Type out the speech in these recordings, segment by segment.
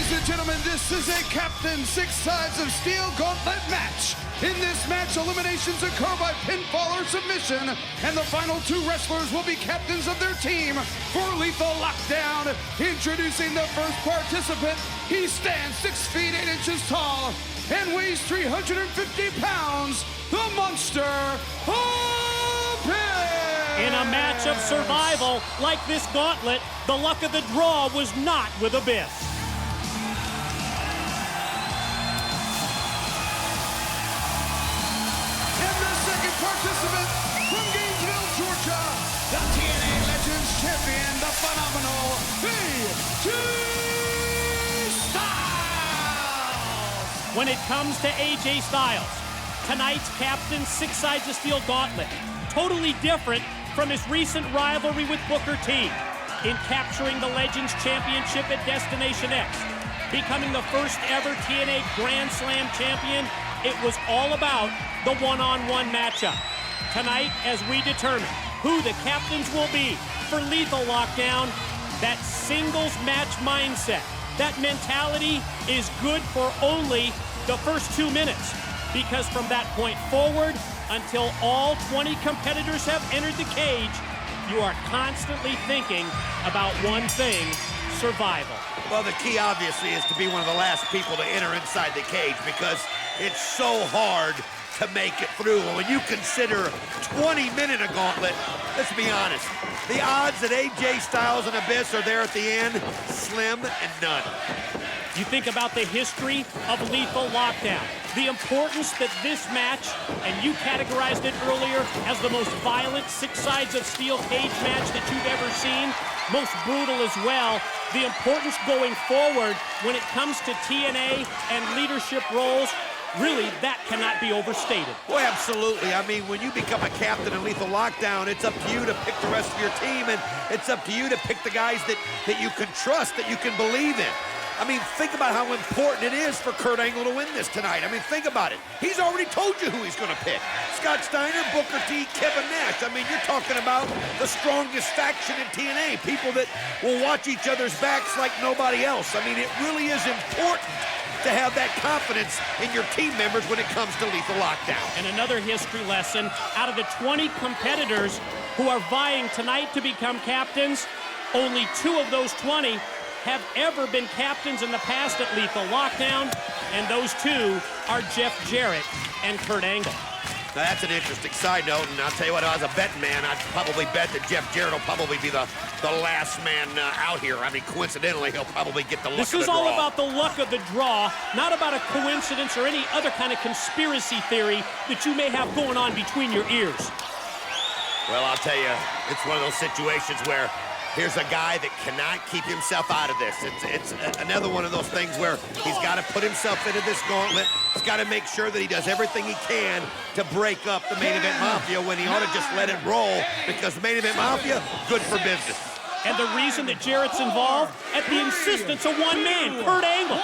Ladies and gentlemen, this is a Captain Six Sides of Steel Gauntlet match. In this match, eliminations occur by pinfall or submission, and the final two wrestlers will be captains of their team for Lethal Lockdown. Introducing the first participant, he stands 6 feet 8 inches tall and weighs 350 pounds, the Monster Abyss! In a match of survival like this gauntlet, the luck of the draw was not with Abyss. Participant from Gainesville, Georgia, the TNA Legends Champion, the phenomenal AJ Styles. When it comes to AJ Styles, tonight's Captain Six Sides of Steel Gauntlet, totally different from his recent rivalry with Booker T in capturing the Legends Championship at Destination X, becoming the first ever TNA Grand Slam champion. It was all about the one-on-one matchup. Tonight, as we determine who the captains will be for Lethal Lockdown, that singles match mindset, that mentality is good for only the first 2 minutes, because from that point forward, until all 20 competitors have entered the cage, you are constantly thinking about one thing: survival. Well, the key, obviously, is to be one of the last people to enter inside the cage, because it's so hard to make it through. When you consider 20 men in a gauntlet, let's be honest, the odds that AJ Styles and Abyss are there at the end, slim and none. You think about the history of Lethal Lockdown, the importance that this match, and you categorized it earlier as the most violent Six Sides of Steel cage match that you've ever seen, most brutal as well. The importance going forward when it comes to TNA and leadership roles, really, that cannot be overstated. Well, absolutely. I mean, when you become a captain in Lethal Lockdown, it's up to you to pick the rest of your team, and it's up to you to pick the guys that you can trust, that you can believe in. I mean, think about how important it is for Kurt Angle to win this tonight. I mean, think about it. He's already told you who he's going to pick. Scott Steiner, Booker T, Kevin Nash. I mean, you're talking about the strongest faction in TNA, people that will watch each other's backs like nobody else. I mean, it really is important to have that confidence in your team members when it comes to Lethal Lockdown. And another history lesson, out of the 20 competitors who are vying tonight to become captains, only 2 of those 20 have ever been captains in the past at Lethal Lockdown, and those 2 are Jeff Jarrett and Kurt Angle. Now, that's an interesting side note, and I'll tell you what, as a betting man, I'd probably bet that Jeff Jarrett will probably be the last man out here. I mean, coincidentally, he'll probably get the luck of the draw. This is all about the luck of the draw, not about a coincidence or any other kind of conspiracy theory that you may have going on between your ears. Well, I'll tell you, it's one of those situations where here's a guy that cannot keep himself out of this. It's another one of those things where he's got to put himself into this gauntlet. He's got to make sure that he does everything he can to break up the Main Event Mafia when he ought to just let it roll, because the Main Event Mafia, good for business. And the reason that Jarrett's involved, at the insistence of one man, Kurt Angle.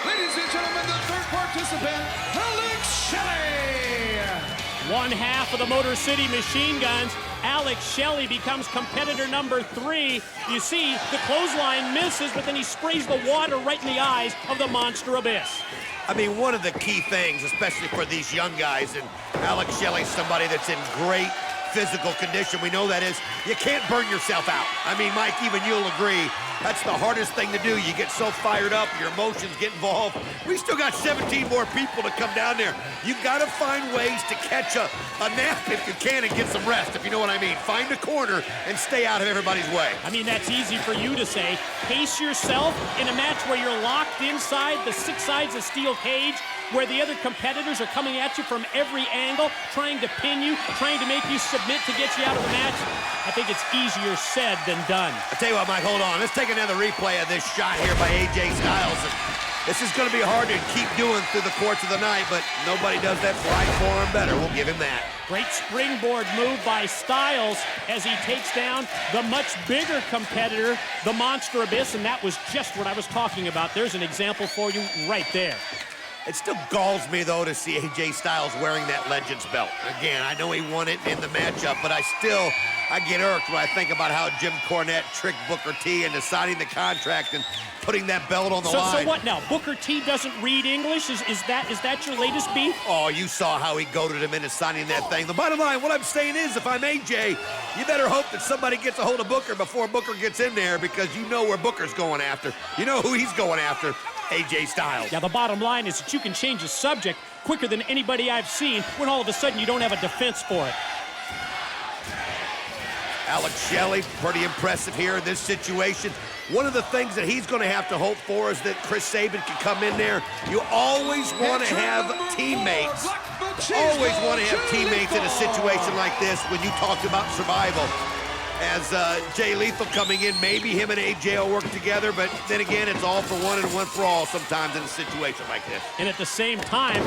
Ladies and gentlemen, the third participant, Alex Shelley. One half of the Motor City Machine Guns, Alex Shelley, becomes competitor number 3. You see, the clothesline misses, but then he sprays the water right in the eyes of the Monster Abyss. I mean, one of the key things, especially for these young guys, and Alex Shelley's somebody that's in great physical condition. We know that is, you can't burn yourself out. I mean, Mike, even you'll agree, that's the hardest thing to do. You get so fired up, your emotions get involved. We still got 17 more people to come down there. You've got to find ways to catch a nap if you can and get some rest, if you know what I mean. Find a corner and stay out of everybody's way. I mean, that's easy for you to say. Pace yourself in a match where you're locked inside the Six Sides of Steel cage, where the other competitors are coming at you from every angle, trying to pin you, trying to make you submit to get you out of the match. I think it's easier said than done. I'll tell you what, Mike, hold on. Let's take another replay of this shot here by AJ Styles. This is going to be hard to keep doing through the course of the night, but nobody does that right for him better. We'll give him that. Great springboard move by Styles as he takes down the much bigger competitor, the Monster Abyss, and that was just what I was talking about. There's an example for you right there. It still galls me, though, to see AJ Styles wearing that Legends belt. Again, I know he won it in the matchup, but I get irked when I think about how Jim Cornette tricked Booker T into signing the contract and putting that belt on the line. So what now? Booker T doesn't read English? Is that your latest beef? Oh, you saw how he goaded him into signing that thing. The bottom line, what I'm saying is, if I'm AJ, you better hope that somebody gets a hold of Booker before Booker gets in there, because you know where Booker's going after. You know who he's going after. AJ Styles. Yeah, the bottom line is that you can change the subject quicker than anybody I've seen when all of a sudden you don't have a defense for it. Alex Shelley, pretty impressive here in this situation. One of the things that he's going to have to hope for is that Chris Sabin can come in there. You always want to have teammates. Always want to have teammates in a situation like this when you talk about survival. As Jay Lethal coming in, maybe him and AJ will work together, but then again, it's all for one and one for all sometimes in a situation like this. And at the same time,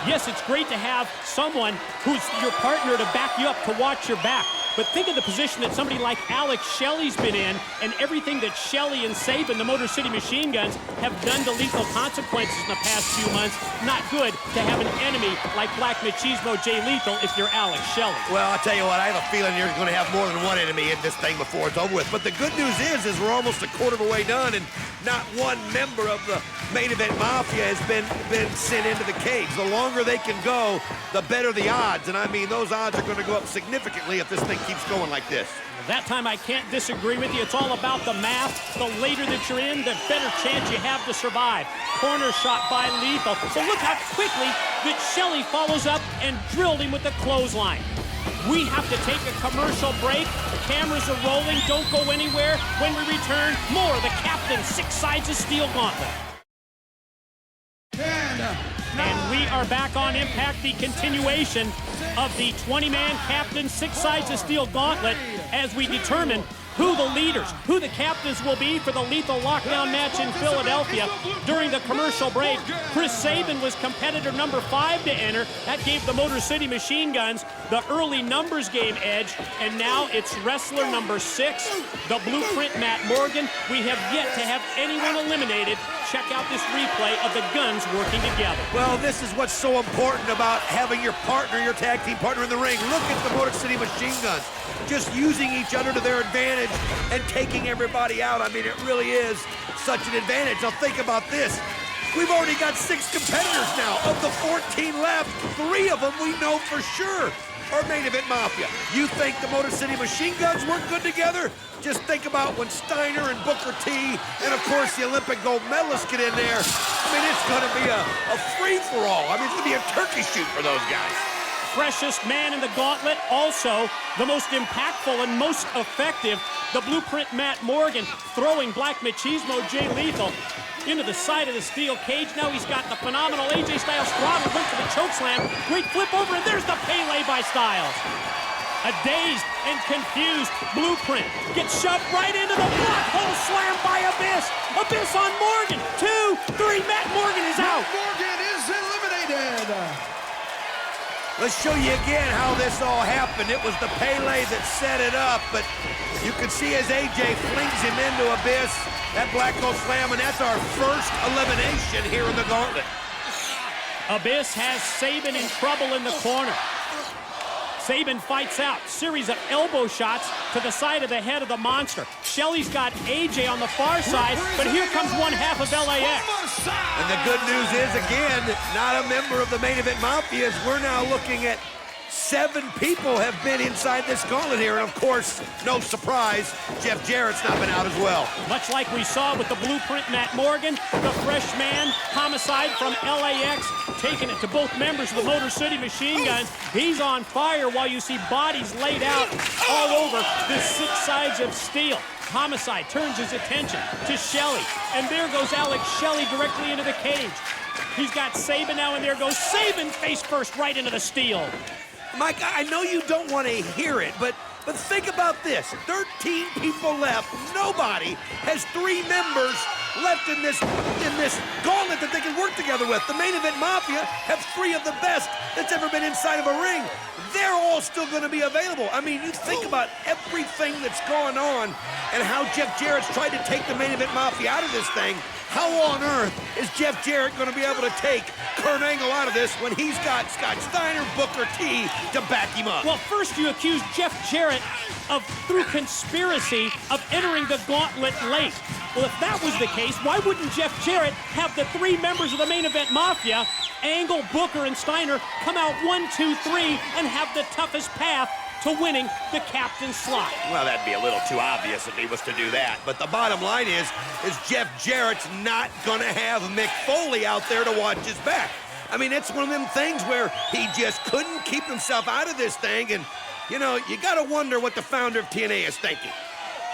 yes, it's great to have someone who's your partner to back you up, to watch your back. But think of the position that somebody like Alex Shelley's been in, and everything that Shelley and Sabin, the Motor City Machine Guns, have done to Lethal Consequences in the past few months. Not good to have an enemy like Black Machismo Jay Lethal if you're Alex Shelley. Well, I'll tell you what, I have a feeling you're going to have more than one enemy in this thing before it's over with. But the good news is we're almost a quarter of the way done, and not one member of the main event Mafia has been sent into the cage. The longer they can go, the better the odds. And I mean, those odds are going to go up significantly if this thing keeps going like this. That time I can't disagree with you. It's all about the math. The later that you're in, the better chance you have to survive. Corner shot by Lethal. So look how quickly that Shelley follows up and drilled him with the clothesline. We have to take a commercial break. The cameras are rolling. Don't go anywhere. When we return, more of the Captain's 6 Sides of Steel Gauntlet. And we are back on Impact, the continuation of the 20-man Captain's 6 Sides of Steel Gauntlet, as we determine who the leaders, who the captains will be for the Lethal Lockdown match in Philadelphia. During the commercial break, Chris Sabin was competitor number 5 to enter. That gave the Motor City Machine Guns the early numbers game edge, and now it's wrestler number 6, the Blueprint Matt Morgan. We have yet to have anyone eliminated. Check out this replay of the Guns working together. Well, this is what's so important about having your partner, your tag team partner in the ring. Look at the Motor City Machine Guns, just using each other to their advantage and taking everybody out. I mean, it really is such an advantage. Now think about this. We've already got 6 competitors now. Of the 14 left, 3 of them we know for sure are main event Mafia. You think the Motor City Machine Guns work good together? Just think about when Steiner and Booker T and, of course, the Olympic gold medalists get in there. I mean, it's going to be a free-for-all. I mean, it's going to be a turkey shoot for those guys. Freshest man in the gauntlet, also the most impactful and most effective, the Blueprint Matt Morgan, throwing Black Machismo Jay Lethal into the side of the steel cage. Now he's got the phenomenal AJ Styles throttle, went for the chokeslam, great flip over, and there's the Pele by Styles. A dazed and confused Blueprint gets shoved right into the block hole slam by Abyss. Abyss on Morgan, 2, 3, Matt Morgan is out. Morgan is eliminated. Let's show you again how this all happened. It was the Pele that set it up, but you can see as AJ flings him into Abyss, that Black Hole Slam, and that's our first elimination here in the Gauntlet. Abyss has Sabin in trouble in the corner. Sabin fights out, series of elbow shots to the side of the head of the monster. Shelley's got AJ on the far side, but here comes one half of LAX. And the good news is, again, not a member of the main event Mafia, as we're now looking at 7 people have been inside this gauntlet here, and of course, no surprise, Jeff Jarrett's not been out as well. Much like we saw with the Blueprint Matt Morgan, the fresh man, Homicide from LAX, taking it to both members of the Motor City Machine Guns. He's on fire while you see bodies laid out all over the 6 Sides of Steel. Homicide turns his attention to Shelley, and there goes Alex Shelley directly into the cage. He's got Sabin now, and there goes Sabin face first right into the steel. Mike, I know you don't want to hear it, but think about this. 13 people left. Nobody has 3 members left in this gauntlet that they can work together with. The Main Event Mafia have 3 of the best that's ever been inside of a ring. They're all still going to be available. I mean, you think about everything that's going on and how Jeff Jarrett's tried to take the Main Event Mafia out of this thing. How on earth is Jeff Jarrett going to be able to take Kurt Angle out of this when he's got Scott Steiner, Booker T to back him up? Well, first you accuse Jeff Jarrett of, through conspiracy, of entering the gauntlet late. Well, if that was the case, why wouldn't Jeff Jarrett have the 3 members of the Main Event Mafia, Angle, Booker, and Steiner, come out 1, 2, 3 and have the toughest path to winning the captain's slot? Well, that'd be a little too obvious if he was to do that. But the bottom line is Jeff Jarrett's not going to have Mick Foley out there to watch his back. I mean, it's one of them things where he just couldn't keep himself out of this thing. And, you know, you got to wonder what the founder of TNA is thinking.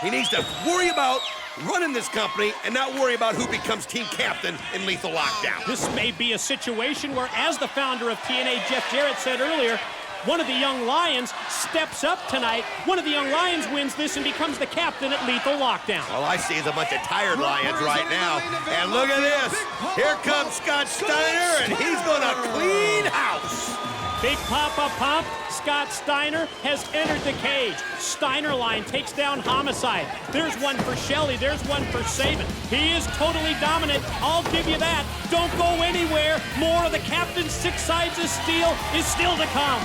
He needs to worry about running this company and not worry about who becomes team captain in Lethal Lockdown. This may be a situation where, as the founder of TNA, Jeff Jarrett, said earlier, one of the young Lions steps up tonight. One of the young Lions wins this and becomes the captain at Lethal Lockdown. All I see is a bunch of tired Lions right now. And look at this. Here comes Scott Steiner, and he's going to clean house. Big Papa Pump, Scott Steiner has entered the cage. Steiner line takes down Homicide. There's one for Shelley, there's one for Sabin. He is totally dominant, I'll give you that. Don't go anywhere. More of the captain's 6 sides of steel is still to come.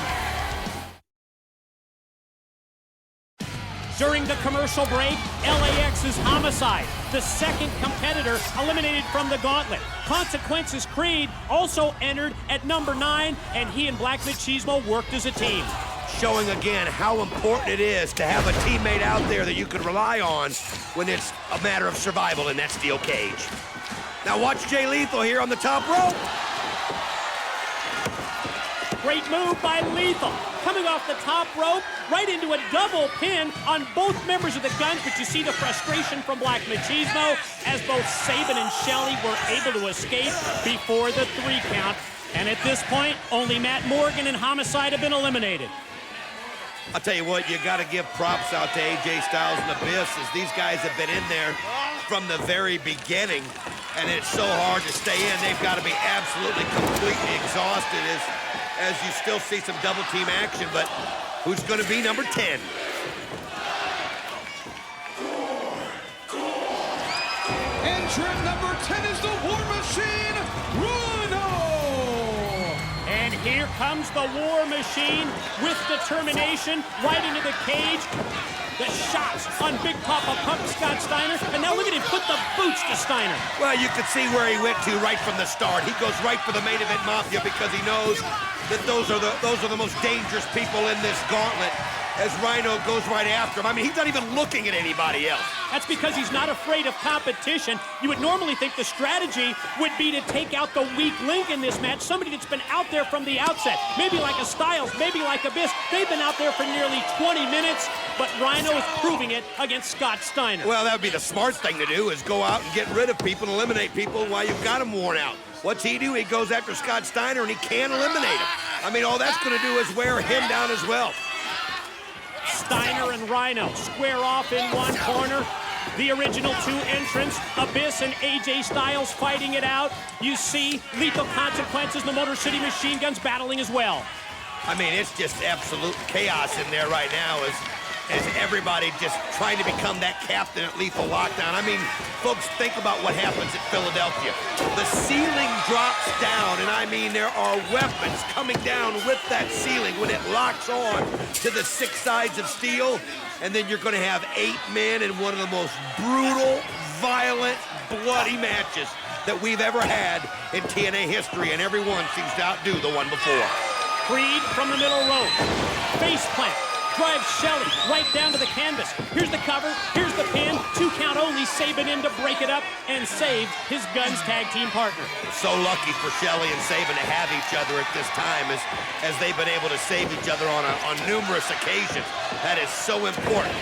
During the commercial break, LAX's Homicide, the second competitor eliminated from the gauntlet. Consequences Creed also entered at number 9, and he and Black Machismo worked as a team. Showing again how important it is to have a teammate out there that you can rely on when it's a matter of survival in that steel cage. Now watch Jay Lethal here on the top rope. Great move by Lethal. Coming off the top rope, right into a double pin on both members of the Guns, but you see the frustration from Black Machismo as both Sabin and Shelley were able to escape before the 3 count. And at this point, only Matt Morgan and Homicide have been eliminated. I'll tell you what, you got to give props out to AJ Styles and Abyss, as these guys have been in there from the very beginning, and it's so hard to stay in. They've got to be absolutely, completely exhausted as you still see some double team action, but who's going to be number 10? Entrant number 10 is the War Machine, Rhino! And here comes the War Machine with determination right into the cage. The shots on Big Papa Pump Scott Steiner, and now look at him put the boots to Steiner. Well, you can see where he went to right from the start. He goes right for the Main Event Mafia because he knows that those are the most dangerous people in this gauntlet, as Rhino goes right after him. I mean, he's not even looking at anybody else. That's because he's not afraid of competition. You would normally think the strategy would be to take out the weak link in this match, somebody that's been out there from the outset. Maybe like a Styles, maybe like Abyss. They've been out there for nearly 20 minutes, but Rhino is proving it against Scott Steiner. Well, that would be the smart thing to do, is go out and get rid of people and eliminate people while you've got them worn out. What's he do? He goes after Scott Steiner, and he can't eliminate him. I mean, all that's going to do is wear him down as well. Steiner and Rhino square off in one corner. The original 2 entrants, Abyss and AJ Styles, fighting it out. You see Lethal Consequences, the Motor City Machine Guns battling as well. I mean, it's just absolute chaos in there right now as everybody just trying to become that captain at Lethal Lockdown. I mean, folks, think about what happens at Philadelphia. The ceiling drops down, and I mean, there are weapons coming down with that ceiling when it locks on to the 6 sides of steel, and then you're going to have 8 men in one of the most brutal, violent, bloody matches that we've ever had in TNA history, and every one seems to outdo the one before. Creed from the middle rope. Face plant. Drives Shelley right down to the canvas. Here's the cover, here's the pin. 2 count only, Sabin in to break it up and save his Guns tag team partner. So lucky for Shelley and Sabin to have each other at this time as they've been able to save each other on numerous occasions. That is so important.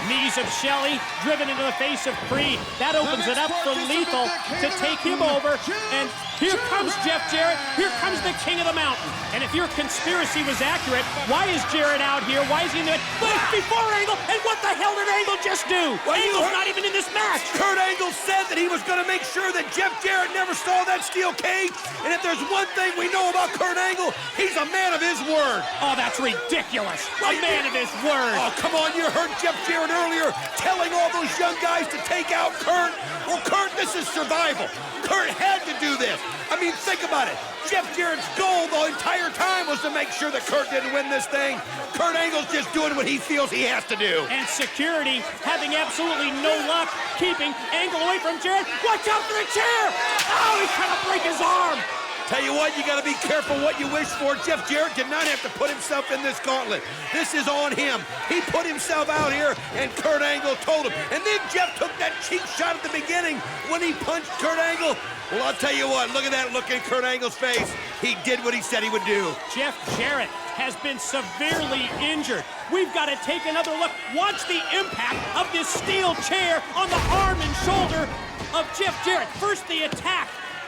Knees of Shelley driven into the face of Creed. That opens it up for Lethal to take him over, and Here comes Jeff Jarrett. Here comes the King of the Mountain. And if your conspiracy was accurate, why is Jarrett out here? Why is he in the... But it's before Angle, and what the hell did Angle just do? Well, Angle's not even in this match. Kurt Angle said that he was going to make sure that Jeff Jarrett never saw that steel cage. And if there's one thing we know about Kurt Angle, he's a man of his word. Oh, that's ridiculous. A man of his word. Oh, come on, you heard Jeff Jarrett earlier telling all those young guys to take out Kurt. Well, Kurt, this is survival. Kurt had to do this. I mean, think about it. Jeff Jarrett's goal the entire time was to make sure that Kurt didn't win this thing. Kurt Angle's just doing what he feels he has to do. And security having absolutely no luck keeping Angle away from Jarrett. Watch out for the chair! Oh, he's trying to break his arm. Tell you what, you got to be careful what you wish for. Jeff Jarrett did not have to put himself in this gauntlet. This is on him. He put himself out here, and Kurt Angle told him. And then Jeff took that cheap shot at the beginning when he punched Kurt Angle. Well, I'll tell you what, look at that look in Kurt Angle's face. He did what he said he would do. Jeff Jarrett has been severely injured. We've got to take another look. Watch the impact of this steel chair on the arm and shoulder of Jeff Jarrett. First the attack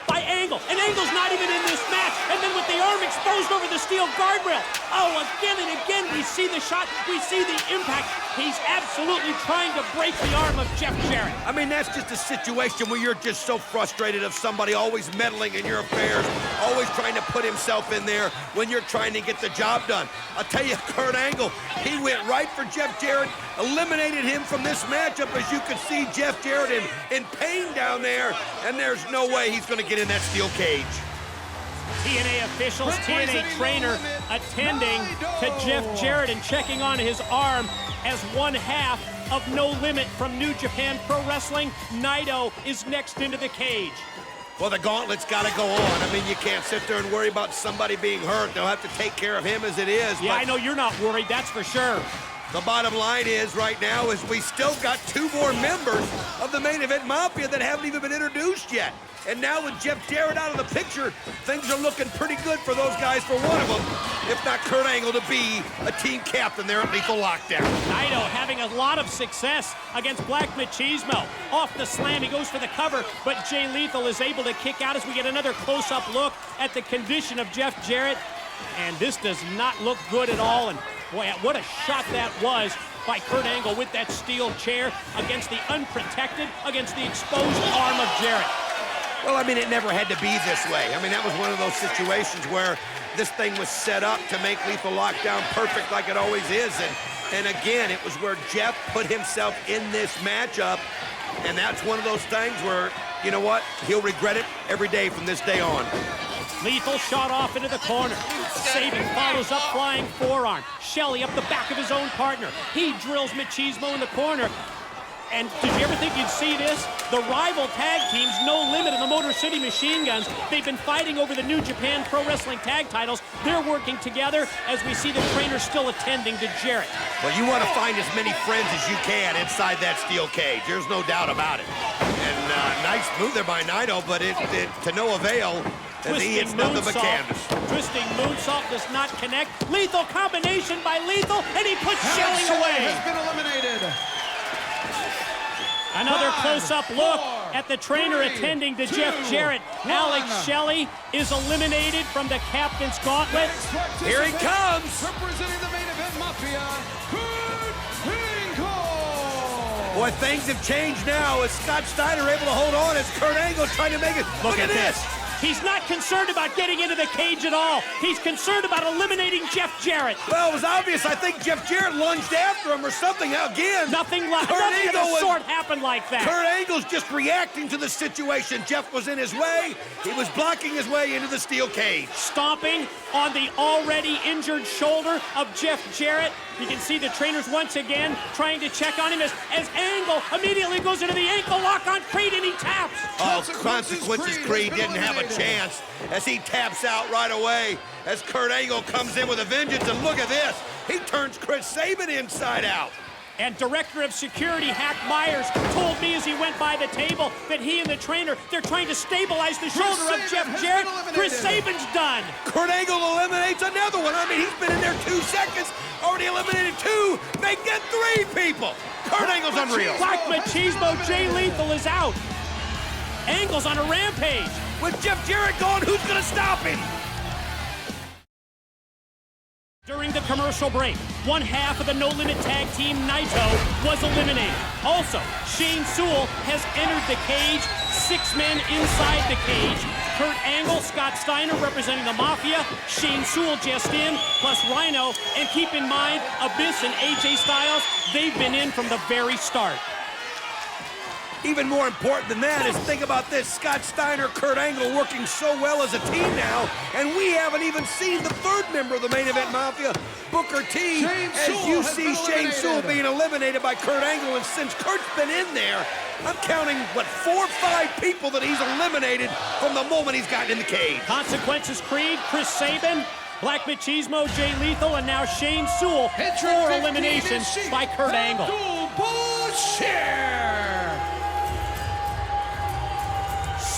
by Angle, and Angle's not even in this match, and then with the arm exposed over the steel guardrail. Oh, again and again we see the shot, we see the impact. He's absolutely trying to break the arm of Jeff Jarrett. I mean, that's just a situation where you're just so frustrated of somebody always meddling in your affairs, always trying to put himself in there when you're trying to get the job done. I'll tell you, Kurt Angle, he went right for Jeff Jarrett, eliminated him from this matchup. As you could see, Jeff Jarrett in pain down there, and there's no way he's going to get in that steel cage. TNA officials, TNA trainer attending to Jeff Jarrett and checking on his arm as one half of No Limit from New Japan Pro Wrestling. Naito is next into the cage. Well, the gauntlet's got to go on. I mean, you can't sit there and worry about somebody being hurt. They'll have to take care of him as it is. Yeah, I know you're not worried, that's for sure. The bottom line is right now is we still got 2 more members of the Main Event Mafia that haven't even been introduced yet. And now with Jeff Jarrett out of the picture, things are looking pretty good for those guys, for one of them, if not Kurt Angle, to be a team captain there at Lethal Lockdown. Naito having a lot of success against Black Machismo. Off the slam, he goes for the cover, but Jay Lethal is able to kick out as we get another close-up look at the condition of Jeff Jarrett. And this does not look good at all. And boy, what a shot that was by Kurt Angle with that steel chair against the unprotected, against the exposed arm of Jarrett. Well, I mean, it never had to be this way. I mean, that was one of those situations where this thing was set up to make Lethal Lockdown perfect like it always is. And again, it was where Jeff put himself in this matchup. And that's one of those things where, you know what, he'll regret it every day from this day on. Lethal shot off into the corner. Sabin follows up, flying forearm. Shelley up the back of his own partner. He drills Machismo in the corner. And did you ever think you'd see this? The rival tag teams, No Limit and the Motor City Machine Guns, they've been fighting over the New Japan Pro Wrestling tag titles. They're working together as we see the trainer still attending to Jarrett. Well, you want to find as many friends as you can inside that steel cage. There's no doubt about it. And nice move there by Naito, but it to no avail. As he hits nothing but canvas. Twisting moonsault does not connect. Lethal combination by Lethal, and he puts Shelley away. Has been eliminated. Another close-up look at the trainer attending to Jeff Jarrett. Alex Shelley is eliminated from the captain's gauntlet. Here he comes. Representing the Main Event Mafia, Kurt Angle. Boy, things have changed now. Is Scott Steiner able to hold on? Is Kurt Angle trying to make it? Look at this. He's not concerned about getting into the cage at all. He's concerned about eliminating Jeff Jarrett. Well, it was obvious. I think Jeff Jarrett lunged after him or something. Again, nothing of the sort happened like that. Kurt Angle's just reacting to the situation. Jeff was in his way. He was blocking his way into the steel cage. Stomping on the already injured shoulder of Jeff Jarrett. You can see the trainers once again trying to check on him as Angle immediately goes into the ankle lock on Creed and he taps. Oh, Consequences Creed didn't have a chance as he taps out right away as Kurt Angle comes in with a vengeance. And look at this. He turns Chris Sabin inside out. And Director of Security Hack Myers told me as he went by the table that he and the trainer, they're trying to stabilize the shoulder of Jeff Jarrett. Chris Sabin's done. Kurt Angle eliminates another one. I mean, he's been in there 2 seconds, already eliminated 2. They get 3 people. Kurt Angle's unreal. Black Machismo, Jay Lethal is out. Angle's on a rampage. with Jeff Jarrett going, who's gonna stop him? During the commercial break, one half of the No Limit Tag Team Naito was eliminated. Also, Shane Sewell has entered the cage, 6 men inside the cage. Kurt Angle, Scott Steiner representing the Mafia, Shane Sewell just in, plus Rhino, and keep in mind, Abyss and AJ Styles, they've been in from the very start. Even more important than that is think about this, Scott Steiner, Kurt Angle working so well as a team now, and we haven't even seen the third member of the Main Event Mafia, Booker T, as you see Shane Sewell being eliminated by Kurt Angle, and since Kurt's been in there, I'm counting, what, 4 or 5 people that he's eliminated from the moment he's gotten in the cage. Consequences Creed, Chris Sabin, Black Machismo, Jay Lethal, and now Shane Sewell for elimination by Kurt Angle.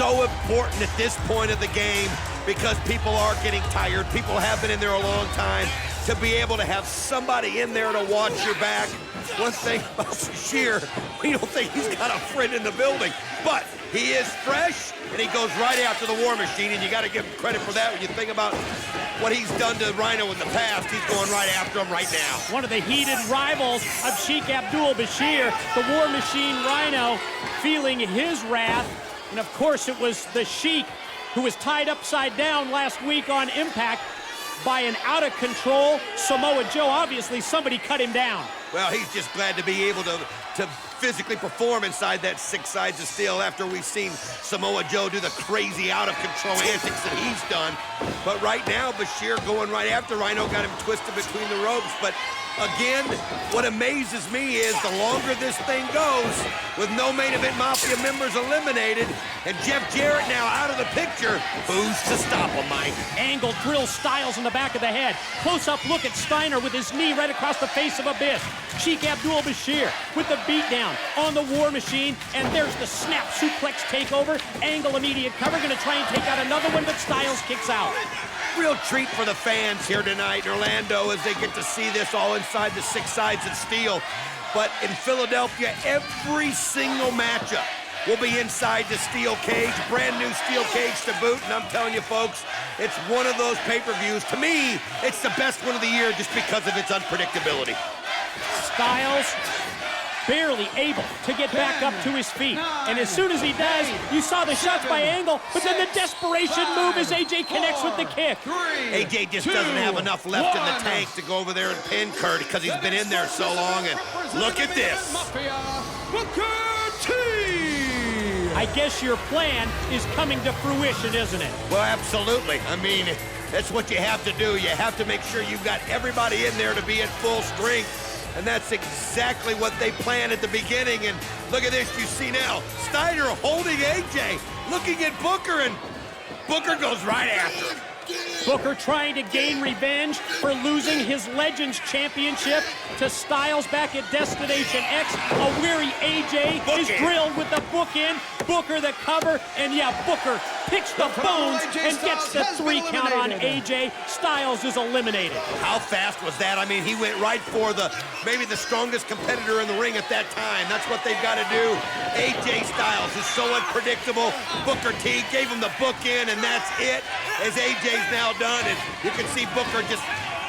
So important at this point of the game because people are getting tired. People have been in there a long time. To be able to have somebody in there to watch your back. One thing about Bashir, we don't think he's got a friend in the building, but he is fresh and he goes right after the War Machine, and you got to give him credit for that when you think about what he's done to Rhino in the past. He's going right after him right now. One of the heated rivals of Sheikh Abdul Bashir, the War Machine Rhino, feeling his wrath. And of course, it was the Sheik who was tied upside down last week on Impact by an out-of-control Samoa Joe. Obviously, somebody cut him down. Well, he's just glad to be able to physically perform inside that 6 sides of steel after we've seen Samoa Joe do the crazy out-of-control antics that he's done. But right now, Bashir going right after Rhino, got him twisted between the ropes. But again, what amazes me is the longer this thing goes, with no Main Event Mafia members eliminated, and Jeff Jarrett now out of the picture, who's to stop him, Mike? Angle drills Styles in the back of the head. Close-up look at Steiner with his knee right across the face of Abyss. Sheikh Abdul Bashir with the beatdown on the War Machine, and there's the snap suplex takeover. Angle immediate cover, gonna try and take out another one, but Styles kicks out. Real treat for the fans here tonight in Orlando as they get to see this all inside the 6 sides of steel. But in Philadelphia, every single matchup will be inside the steel cage, brand new steel cage to boot, and I'm telling you folks, it's one of those pay-per-views. To me, it's the best one of the year just because of its unpredictability. Styles barely able to get back up to his feet. And as soon as he does, you saw the shots by Angle, but then the desperation move as AJ connects with the kick. AJ just doesn't have enough left in the tank to go over there and pin Kurt because he's been in there so long. And look at this. I guess your plan is coming to fruition, isn't it? Well, absolutely. I mean, that's what you have to do. You have to make sure you've got everybody in there to be at full strength. And that's exactly what they planned at the beginning. And look at this, you see now, Steiner holding AJ, looking at Booker, and Booker goes right after him. Booker trying to gain revenge for losing his Legends Championship to Styles back at Destination X. A weary AJ is drilled with the bookend. Booker the cover, and yeah, Booker picks the bones and gets the 3 count on AJ. Styles is eliminated. How fast was that? I mean, he went right for maybe the strongest competitor in the ring at that time. That's what they've got to do. AJ Styles is so unpredictable. Booker T gave him the bookend, and that's it. As AJ's now done, and you can see Booker just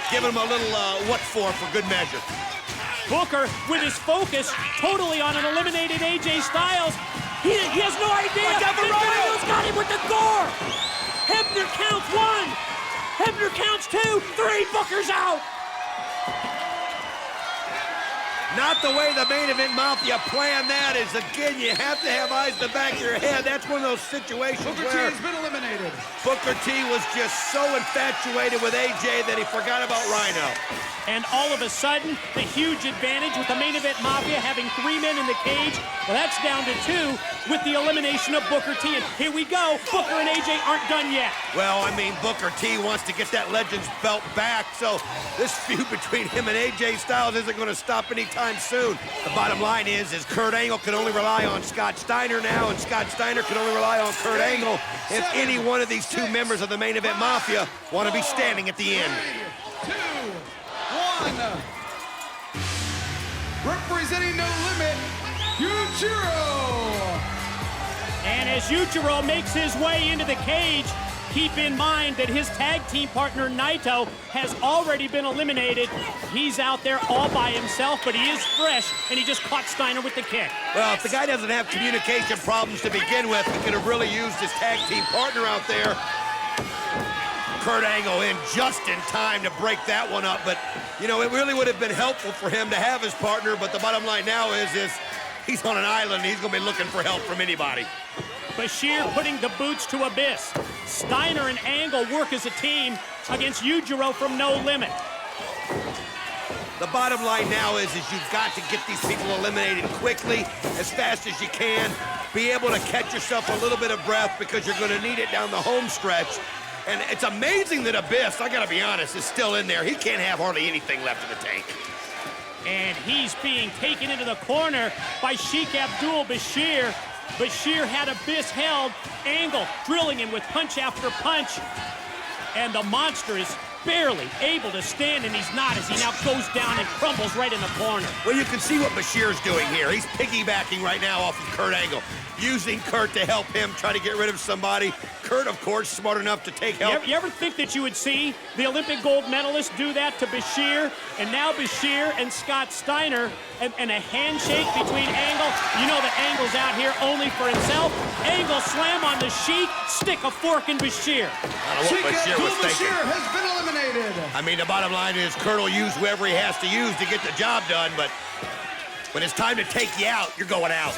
giving him a little what for good measure. Booker with his focus totally on an eliminated AJ Styles. He has no idea. Rhino's got him with the gore. Hebner counts 1. Hebner counts 2. 3. Booker's out. Not the way the Main Event Mafia planned that. Is again, you have to have eyes in the back of your head. That's one of those situations Booker where T has been eliminated. Booker T was just so infatuated with AJ that he forgot about Rhino. And all of a sudden, the huge advantage with the Main Event Mafia having 3 men in the cage. Well, that's down to 2 with the elimination of Booker T. And here we go. Booker and AJ aren't done yet. Well, I mean, Booker T wants to get that Legends belt back, so this feud between him and AJ Styles isn't going to stop anytime soon. The bottom line is Kurt Angle can only rely on Scott Steiner now, and Scott Steiner can only rely on Kurt Angle if any one of these 2 members of the Main Event Mafia want to be standing at the end. 3, 2, 1. Representing No Limit, Yujiro. And as Yujiro makes his way into the cage, keep in mind that his tag team partner, Naito, has already been eliminated. He's out there all by himself, but he is fresh, and he just caught Steiner with the kick. Well, if the guy doesn't have communication problems to begin with, he could have really used his tag team partner out there. Kurt Angle in just in time to break that one up, but, you know, it really would have been helpful for him to have his partner, but the bottom line now is he's on an island, and he's going to be looking for help from anybody. Bashir putting the boots to Abyss. Steiner and Angle work as a team against Yujiro from No Limit. The bottom line now is you've got to get these people eliminated quickly, as fast as you can. Be able to catch yourself a little bit of breath because you're going to need it down the home stretch. And it's amazing that Abyss, I got to be honest, is still in there. He can't have hardly anything left in the tank. And he's being taken into the corner by Sheikh Abdul Bashir. Bashir had Abyss held, Angle drilling him with punch after punch. And the monster is barely able to stand, and he's not, as he now goes down and crumbles right in the corner. Well, you can see what Bashir's doing here. He's piggybacking right now off of Kurt Angle, using Kurt to help him try to get rid of somebody. Kurt, of course, smart enough to take help. You ever think that you would see the Olympic gold medalist do that to Bashir? And now Bashir and Scott Steiner, and a handshake between Angle. You know that Angle's out here only for himself. Angle slam on the Sheik, stick a fork in Bashir. I don't know what Bashir was thinking. Bashir has been eliminated. I mean, the bottom line is Kurt will use whoever he has to use to get the job done, but when it's time to take you out, you're going out.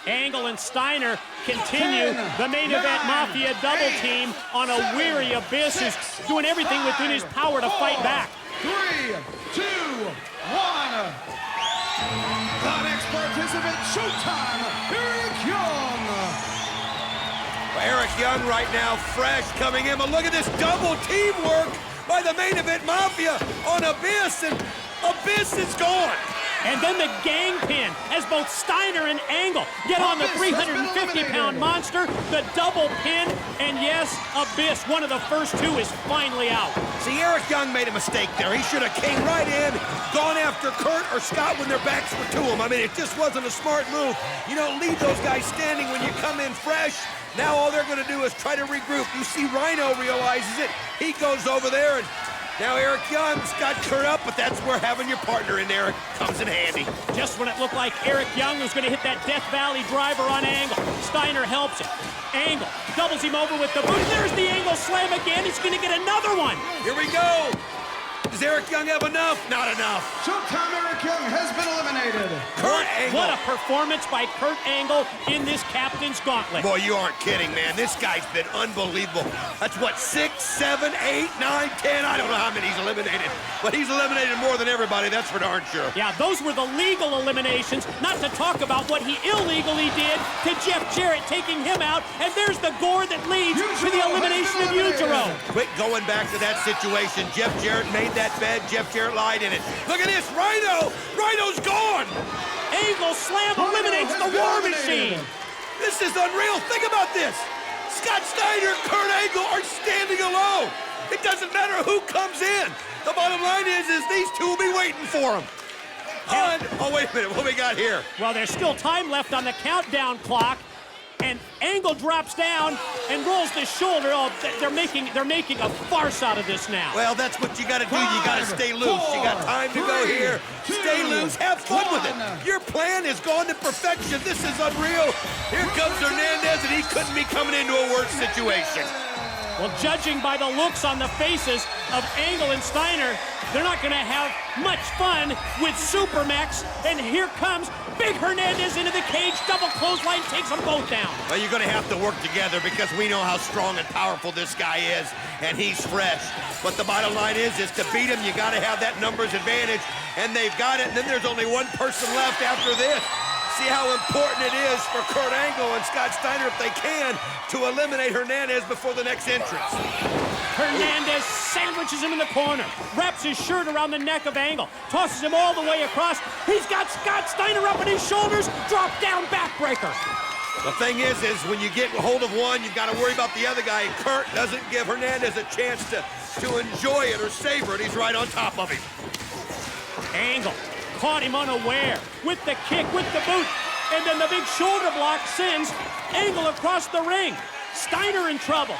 Angle and Steiner continue the main event Mafia double team on a weary Abyss who's doing everything within his power to fight back. 3, 2, 1. The next participant, showtime, Eric Young. Eric Young right now, fresh, coming in, but look at this double teamwork by the main event Mafia on Abyss, and Abyss is gone. And then the gang pin as both Steiner and Angle get on the 350-pound monster, the double pin, and yes, Abyss, one of the first two, is finally out. See, Eric Young made a mistake there. He should have came right in, gone after Kurt or Scott when their backs were to him. I mean, it just wasn't a smart move. You don't leave those guys standing when you come in fresh. Now all they're going to do is try to regroup. You see Rhino realizes it. He goes over there, and now Eric Young's got Kurt up, but that's where having your partner in there comes in handy. Just when it looked like Eric Young was going to hit that Death Valley driver on Angle, Steiner helps him. Angle doubles him over with the boot. There's the Angle slam again. He's going to get another one. Here we go. Does Eric Young have enough? Not enough. Showtime Eric Young has been eliminated. Kurt Angle. What a performance by Kurt Angle in this Captain's Gauntlet. Boy, you aren't kidding, man. This guy's been unbelievable. That's what, 6, 7, 8, 9, 10? I don't know how many he's eliminated, but he's eliminated more than everybody, that's for darn sure. Yeah, those were the legal eliminations, not to talk about what he illegally did to Jeff Jarrett, taking him out, and there's the gore that leads to the elimination of Yujiro. Quick going back to that situation. Jeff Jarrett made that bed. Jeff Jarrett lied in it. Look at this, Rhino! Rhino's gone! Angle slam eliminates the War Machine. This is unreal. Think about this. Scott Steiner and Kurt Angle are standing alone. It doesn't matter who comes in. The bottom line is these two will be waiting for him. Oh, wait a minute. What we got here? Well, there's still time left on the countdown clock. And Angle drops down and rolls the shoulder. Oh, they're making a farce out of this now. Well, that's what you got to do. You got to stay loose. You got time to go here. Stay loose. Have fun with it. Your plan has gone to perfection. This is unreal. Here comes Hernandez, and he couldn't be coming into a worse situation. Well, judging by the looks on the faces of Angle and Steiner, they're not going to have much fun with Supermax. And here comes Big Hernandez into the cage. Double clothesline takes them both down. Well, you're going to have to work together because we know how strong and powerful this guy is, and he's fresh. But the bottom line is to beat him, you got to have that numbers advantage, and they've got it. And then there's only one person left after this. See how important it is for Kurt Angle and Scott Steiner, if they can, to eliminate Hernandez before the next entrance. Hernandez sandwiches him in the corner, wraps his shirt around the neck of Angle, tosses him all the way across. He's got Scott Steiner up on his shoulders, drop down backbreaker. The thing is when you get hold of one, you've got to worry about the other guy. Kurt doesn't give Hernandez a chance to enjoy it or savor it. He's right on top of him. Angle caught him unaware with the kick, with the boot. And then the big shoulder block sends Angle across the ring. Steiner in trouble.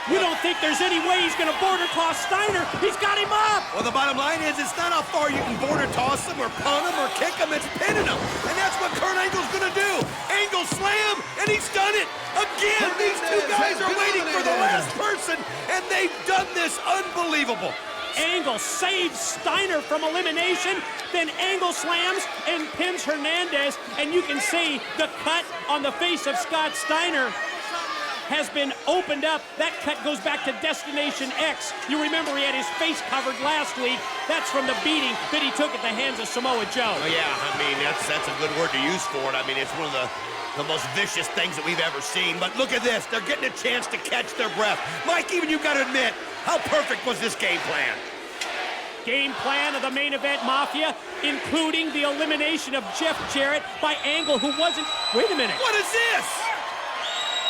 You don't think there's any way he's going to border toss Steiner? He's got him up! Well, the bottom line is, it's not how far you can border toss him or punt him or kick him, it's pinning him. And that's what Kurt Angle's going to do. Angle slam, and he's done it again. These two guys are waiting for the last person, and they've done this unbelievable. Angle saves Steiner from elimination, then Angle slams and pins Hernandez, and you can see the cut on the face of Scott Steiner has been opened up. That cut goes back to Destination X. You remember he had his face covered last week. That's from the beating that he took at the hands of Samoa Joe. Oh, yeah, I mean, that's a good word to use for it. I mean, it's one of the most vicious things that we've ever seen. But look at this. They're getting a chance to catch their breath. Mike, even you got to admit, how perfect was this game plan? Game plan of the main event Mafia, including the elimination of Jeff Jarrett by Angle, who wasn't... Wait a minute. What is this?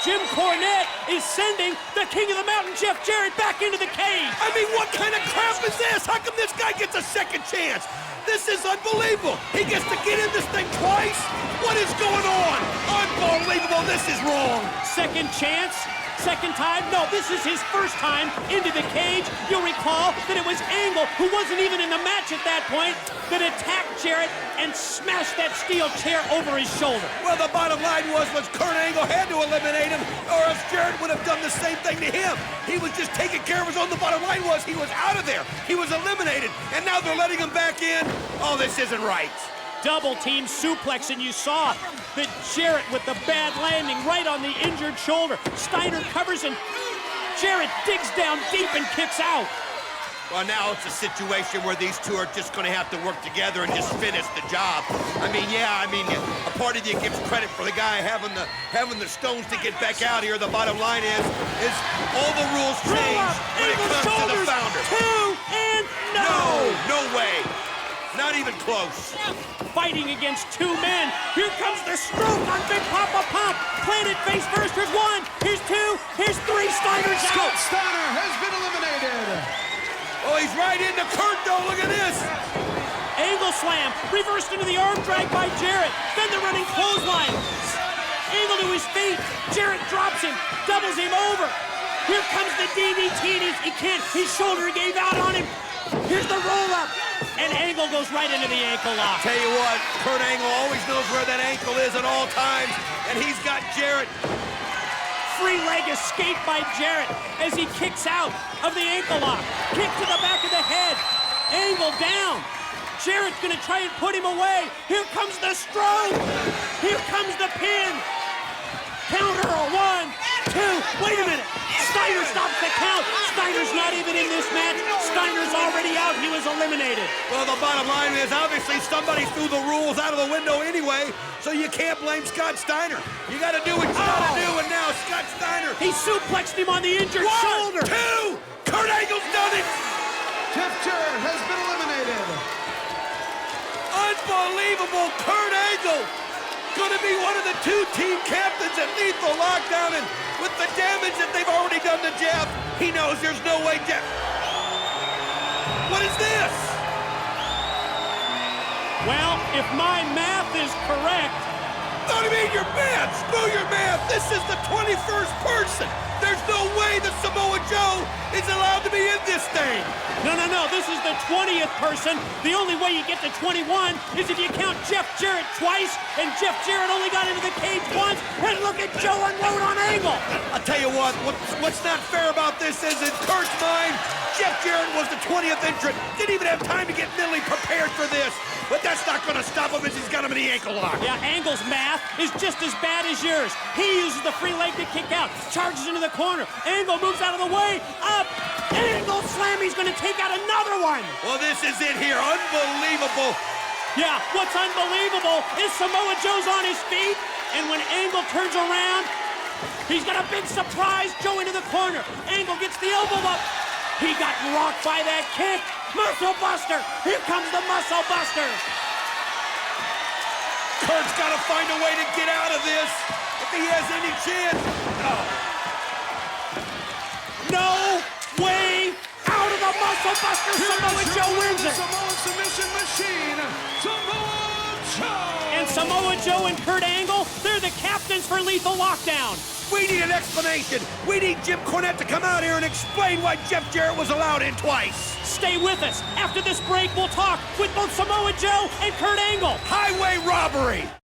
Jim Cornette is sending the King of the Mountain, Jeff Jarrett, back into the cage. I mean, what kind of crap is this? How come this guy gets a second chance? This is unbelievable. He gets to get in this thing twice? What is going on? Unbelievable. This is wrong. Second chance? Second time? No, this is his first time into the cage. You'll recall that it was Angle, who wasn't even in the match at that point, that attacked Jarrett and smashed that steel chair over his shoulder. Well, the bottom line was Kurt Angle had to eliminate him, or else Jarrett would have done the same thing to him. He was just taking care of his own. The bottom line was he was out of there. He was eliminated, and now they're letting him back in. Oh, this isn't right. Double team suplex, and you saw that Jarrett with the bad landing right on the injured shoulder. Steiner covers, and Jarrett digs down deep and kicks out. Well, now it's a situation where these two are just going to have to work together and just finish the job. I mean, yeah, a part of you gives credit for the guy having the stones to get back out here. The bottom line is all the rules change when it comes to the founder. Two, and No way. Not even close. Fighting against two men. Here comes the stroke on Big Papa Pump. Planted face first. Here's one. Here's two. Here's three. Steiner's out. Scott Steiner has been eliminated. Oh, he's right into Kurt, though. Look at this. Angle slam. Reversed into the arm drag by Jarrett. Then the running clothesline. Angle to his feet. Jarrett drops him. Doubles him over. Here comes the DDT. He can't. His shoulder gave out on him. Here's the roll-up. And Angle goes right into the ankle lock. Tell you what, Kurt Angle always knows where that ankle is at all times, and he's got Jarrett. Free leg escape by Jarrett as he kicks out of the ankle lock. Kick to the back of the head. Angle down. Jarrett's gonna try and put him away. Here comes the stroke. Here comes the pin. Counter, 1, 2, wait a minute. Steiner stops the count. Steiner's not even in this match. Steiner's already out. He was eliminated. Well, the bottom line is obviously somebody threw the rules out of the window anyway, so you can't blame Scott Steiner. You got to do what you got to do, and now Scott Steiner. He suplexed him on the injured shoulder. 1, 2, Kurt Angle's done it. Jeff Jarrett has been eliminated. Unbelievable. Kurt Angle going to be one of the two team captains at Lethal Lockdown, and with the damage that they've already done to Jeff, he knows there's no way Jeff... What is this? Well, if my math is correct... What do you mean your math? Screw your math. This is the 21st person. There's no way that Samoa Joe is allowed to be in this thing. No. This is the 20th person. The only way you get to 21 is if you count Jeff Jarrett twice, and Jeff Jarrett only got into the cage once. And look at Joe unload on Angle. I'll tell you what's not fair about this is in Kurt's mind, Jeff Jarrett was the 20th entrant. Didn't even have time to get mentally prepared for this. But that's not going to stop him as he's got him in the ankle lock. Yeah, Angle's math is just as bad as yours. He uses the free leg to kick out, charges into the corner. Angle moves out of the way, up. Angle slam, he's going to take out another one. Well, this is it here. Unbelievable. Yeah, what's unbelievable is Samoa Joe's on his feet, and when Angle turns around, he's got a big surprise. Joe into the corner. Angle gets the elbow up. He got rocked by that kick. Muscle Buster. Here comes the Muscle Buster. Kurt's got to find a way to get out of this if he has any chance. No way out of the Muscle Buster. Samoa Joe wins it. Samoa submission machine, Samoa Joe. And Samoa Joe and Kurt Angle, they're the captains for Lethal Lockdown. We need an explanation. We need Jim Cornette to come out here and explain why Jeff Jarrett was allowed in twice. Stay with us. After this break, we'll talk with both Samoa Joe and Kurt Angle. Highway robbery.